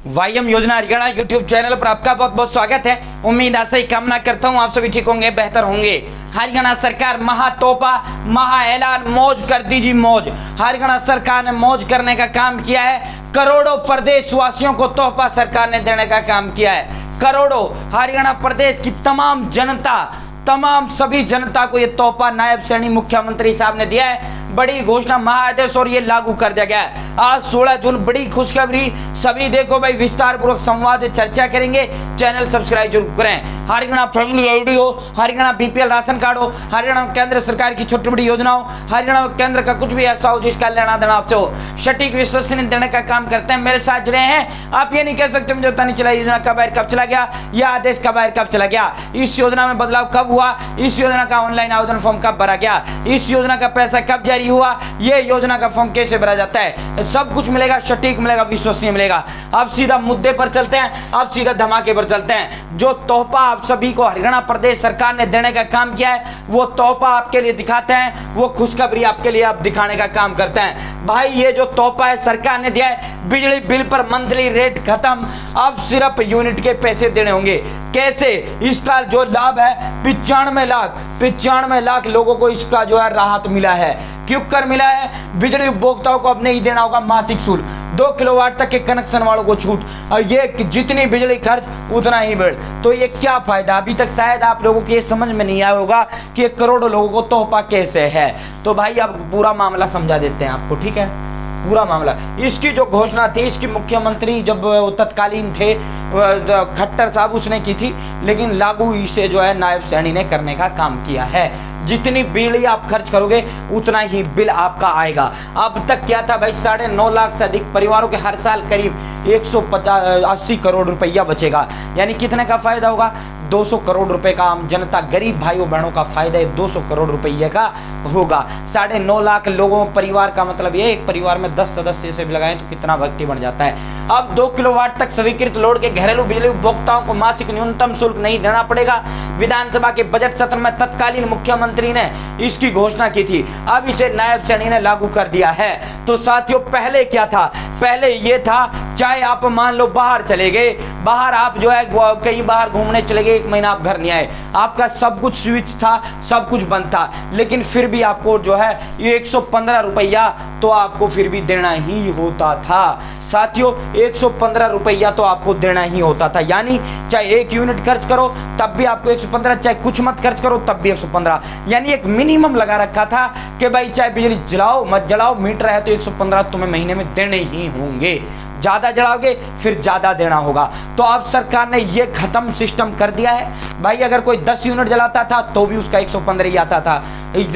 वाईएम योजना Haryana YouTube channel पर आपका बहुत बहुत स्वागत है। उम्मीद आशा ही कामना करता हूँ आप सभी ठीक होंगे, बेहतर होंगे। हरियाणा सरकार महातोहफा महा ऐलान, मौज कर दीजिए मौज। हरियाणा सरकार ने मौज करने का काम किया है। करोड़ों प्रदेश वासियों को तोहफा सरकार ने देने का काम किया है। करोड़ों हरियाणा प्रदेश की तमाम जनता, तमाम सभी जनता को ये तोहफा नायब श्रेणी मुख्यमंत्री साहब ने दिया है। बड़ी घोषणा, महाआदेश और ये लागू कर दिया गया है। आज 16 जून, बड़ी खुशखबरी। सभी देखो भाई, विस्तार पूर्वक संवाद चर्चा करेंगे। चैनल सब्सक्राइब जरूर करें। हरियाणा फैमिली आईडी हो, हरियाणा बीपीएल राशन कार्ड हो, हरियाणा केंद्र सरकार की छोटी बड़ी योजना हो, हरियाणा केंद्र का कुछ भी ऐसा हो जिसका लेना देना आपसे हो, सटीक विश्वसनीय देने का काम करते हैं। मेरे साथ जुड़े हैं। आप ये नहीं कह सकते मुझे पता नहीं चला योजना का बाहर कब चला गया या आदेश का बाहर कब चला गया। इस योजना में बदलाव कब हुआ, इस योजना का ऑनलाइन आवेदन फॉर्म कब भरा गया, इस योजना का पैसा कब जारी हुआ, ये योजना का फॉर्म कैसे भरा जाता है, सब कुछ मिलेगा, सटीक मिलेगा, विश्वसनीय मिलेगा। अब सीधा मुद्दे पर चलते हैं, अब सीधा धमाके पर चलते हैं। जो तोहफा आप सभी को हरियाणा प्रदेश सरकार ने देने का काम किया है, वो तोहफा आपके लिए दिखाते हैं, वो खुशखबरी आपके लिए आप दिखाने का काम करते हैं। भाई ये जो तोहफा है सरकार ने दिया है, बिजली बिल पर मंथली रेट खत्म, अब सिर्फ यूनिट के पैसे देने होंगे। कैसे? इसका जो लाभ है 95 लाख लोगों को इसका जो है राहत मिला है। क्यों कर मिला है? बिजली उपभोक्ताओं को अब नहीं देना होगा मासिक शुल्क, 2 किलोवाट तक के कनेक्शन वालों को छूट, और ये जितनी बिजली खर्च उतना ही बिल। तो ये क्या फायदा? अभी तक शायद आप लोगों को ये समझ में नहीं आया होगा कि करोड़ों लोगों को तोहफा कैसे है। तो भाई अब पूरा मामला समझा देते हैं आपको, ठीक है? पूरा मामला, इसकी जो घोषणा थी, इसकी मुख्यमंत्री जब तत्कालीन थे खट्टर साहब, उसने की थी, लेकिन लागू इसे जो है नायब श्रेणी ने करने का काम किया है। जितनी बिजली आप खर्च करोगे उतना ही बिल आपका आएगा। अब तक क्या था भाई, 9.5 लाख से अधिक परिवारों के हर साल करीब 180 करोड़ रुपया बचेगा। यानी कितने का फायदा होगा? 200 करोड़ रुपए का आम जनता, गरीब भाइयों बहनों का फायदा 200 करोड़ रुपये का होगा। 9.5 लाख लोगों परिवार का मतलब ये, एक परिवार में 10 सदस्य से भी लगाएं तो कितना व्यक्ति बन जाता है। अब 2 किलोवाट तक स्वीकृत लोड के घरेलू बिजली उपभोक्ताओं को मासिक न्यूनतम शुल्क नहीं देना पड़ेगा। विधानसभा के बजट सत्र में तत्कालीन मुख्यमंत्री ने इसकी घोषणा की थी। अब इसे नायब श्रेणी ने लागू कर दिया है। तो साथियों, पहले क्या था? पहले ये था, चाहे आप मान लो बाहर चले गए, बाहर आप जो है कहीं बाहर घूमने चले गए, 1 महीना आप घर नहीं आए, आपका सब कुछ स्विच था, सब कुछ बंद था, लेकिन फिर भी आपको जो है ये 115 रुपया तो आपको फिर भी देना ही होता था। साथियों, 115 रुपया तो आपको देना ही होता था। यानी चाहे 1 यूनिट खर्च करो तब भी आपको 115, चाहे कुछ मत खर्च करो तब भी 115। यानी एक मिनिमम लगा रखा था कि भाई चाहे बिजली जलाओ मत जलाओ, मीटर है तो 115 तुम्हें महीने में देने ही होंगे। ज़्यादा जलाओगे फिर ज़्यादा देना होगा। तो अब सरकार ने ये खत्म सिस्टम कर दिया है। भाई अगर कोई 10 यूनिट जलाता था तो भी उसका 115 ही आता था,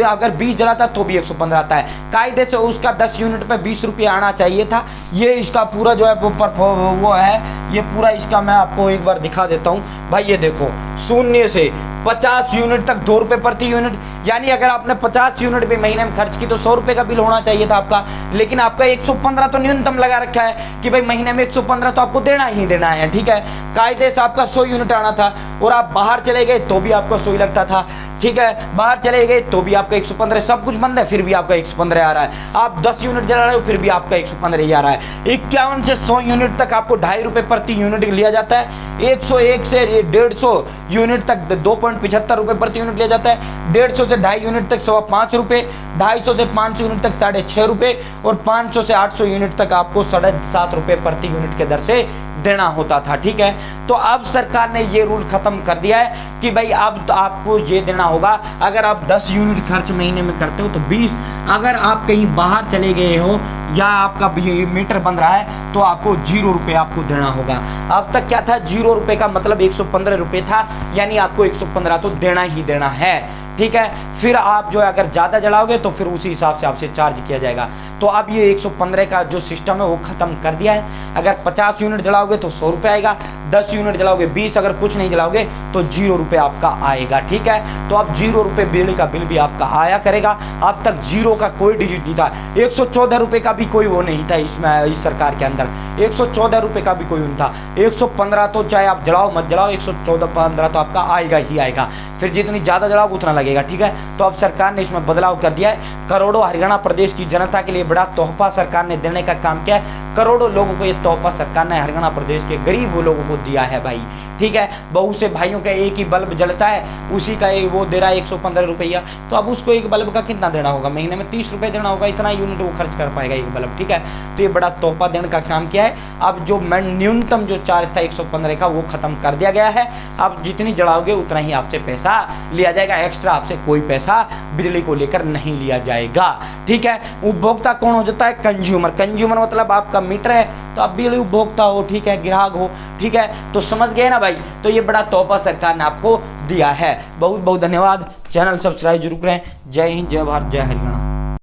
अगर 20 जलाता तो भी 115 आता है। कायदे से उसका 10 यूनिट पे 20 रुपये आना चाहिए था। ये इसका पूरा जो है वो है, ये पूरा इसका मैं आपको एक बार दिखा देता हूँ। भाई ये देखो, 0 से 50 यूनिट तक 2 रुपये प्रति यूनिट। यानी अगर आपने 50 यूनिट भी महीने में खर्च की तो 100 रुपये का बिल होना चाहिए था आपका, लेकिन आपका 115 तो न्यूनतम लगा रखा है कि भाई महीने में 115 तो आपको देना ही देना है, ठीक है? कायदे से आपका 100 यूनिट आना था, और आप बाहर चले गए तो भी आपका 100 ही लगता था, ठीक है? बाहर चले गए तो भी आपका 115, सब कुछ बंद है फिर भी आपका 115 आ रहा है। आप 10 यूनिट जला रहे हो फिर भी आपका 115 ही आ रहा है। 51 से 100 यूनिट तक आपको 2.5 रुपये प्रति यूनिट लिया जाता है। 101 से 150 यूनिट तक 2.75 रुपये प्रति यूनिट लिया जाता है। 150 से 2.5 यूनिट तक 5.25 रुपये, 250 से 500 यूनिट तक 6.5 रुपये, और 500 से 800 यूनिट तक आपको 7.5 रुपये प्रति यूनिट के दर से देना होता था, ठीक है? तो अब सरकार ने ये रूल खत्म कर दिया है कि भाई अब तो आपको ये देना होगा। अगर आप 10 यूनिट खर्च महीने में करते हो तो 20, अगर आप कहीं बाहर चले गए हो या आपका मीटर बन रहा है तो आपको 0 रुपये आपको देना होगा। अब तक क्या था? 0 रुपये का मतलब 115 रुपये था, यानी आपको 115 तो देना ही देना है, ठीक है? फिर आप जो है अगर ज़्यादा जलाओगे तो फिर उसी हिसाब से आपसे चार्ज किया जाएगा। तो अब ये 115 का जो सिस्टम है वो ख़त्म कर दिया है। अगर 50 यूनिट जलाओगे तो 100 रुपये आएगा, 10 यूनिट जलाओगे 20, अगर कुछ नहीं जलाओगे तो 0 रुपये आपका आएगा, ठीक है? तो अब 0 रुपये बिजली का बिल भी आपका आया करेगा। अब तक 0 का कोई डिजिट नहीं था। 114 रुपये का भी कोई वो नहीं था इसमें, इस सरकार के अंदर 114 रुपये का भी कोई नहीं था। 115 तो चाहे आप जलाओ मत जलाओ, 114-15 तो आपका आएगा ही आएगा। फिर जितनी ज़्यादा जलाओगे उतना लगेगा, ठीक है? तो अब सरकार ने इसमें बदलाव कर दिया है। करोड़ों हरियाणा प्रदेश की जनता के लिए बड़ा तोहफा सरकार ने देने का काम किया है। करोड़ों लोगों को ये तोहफा सरकार ने हरियाणा प्रदेश के गरीब लोगों को दिया है भाई। ठीक है, बहुत से भाइयों का एक ही बल्ब जलता है, उसी का वो दे रहा है 115 रुपया। तो अब उसको एक बल्ब का कितना देना होगा, महीने में 30 रुपये देना होगा, इतना यूनिट वो खर्च कर पाएगा एक बल्ब। ठीक है, तो ये बड़ा तोहफा देने का काम किया है। अब जो न्यूनतम जो चार्ज था 115 का वो खत्म कर दिया गया है। अब जितनी जलाओगे उतना ही आपसे पैसा लिया जाएगा, एक्स्ट्रा आपसे कोई पैसा बिजली को लेकर नहीं लिया जाएगा। ठीक है, उपभोक्ता कौन हो जाता है, कंज्यूमर। कंज्यूमर मतलब आपका मीटर है तो आप बिजली उपभोक्ता हो, ठीक है, ग्राहक हो। ठीक है, तो समझ गए ना भाई। तो ये बड़ा तोहफा सरकार ने आपको दिया है। बहुत बहुत धन्यवाद। चैनल सब्सक्राइब जरूर करें। जय हिंद, जय भारत, जय हरियाणा।